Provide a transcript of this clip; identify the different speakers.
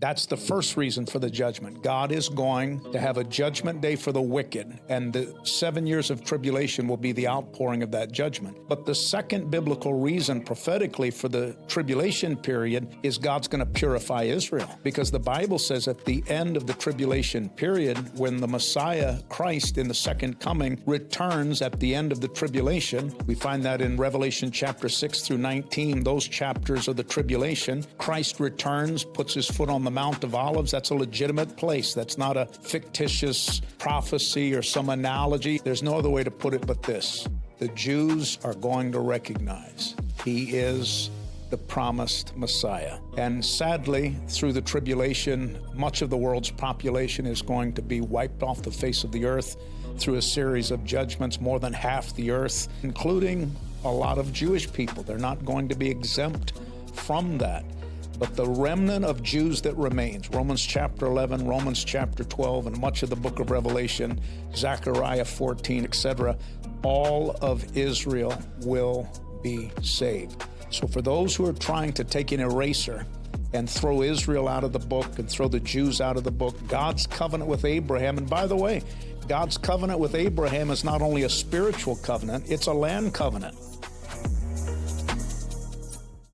Speaker 1: That's the first reason for the judgment. God is going to have a judgment day for the wicked, and the 7 years of tribulation will be the outpouring of that judgment. But the second biblical reason prophetically for the tribulation period is God's going to purify Israel, because the Bible says at the end of the tribulation period, when the Messiah, Christ, in the second coming, returns at the end of the tribulation, we find that in Revelation chapter 6 through 19, those chapters of the tribulation, Christ returns, puts his foot on the Mount of Olives. That's a legitimate place. That's not a fictitious prophecy or some analogy. There's no other way to put it but this. The Jews are going to recognize he is the promised Messiah. And sadly, through the tribulation, much of the world's population is going to be wiped off the face of the earth through a series of judgments, more than half the earth, including a lot of Jewish people. They're not going to be exempt from that. But the remnant of Jews that remains, Romans chapter 11, Romans chapter 12, and much of the book of Revelation, Zechariah 14, etc., all of Israel will be saved. So for those who are trying to take an eraser and throw Israel out of the book and throw the Jews out of the book, God's covenant with Abraham, and by the way, God's covenant with Abraham is not only a spiritual covenant, it's a land covenant.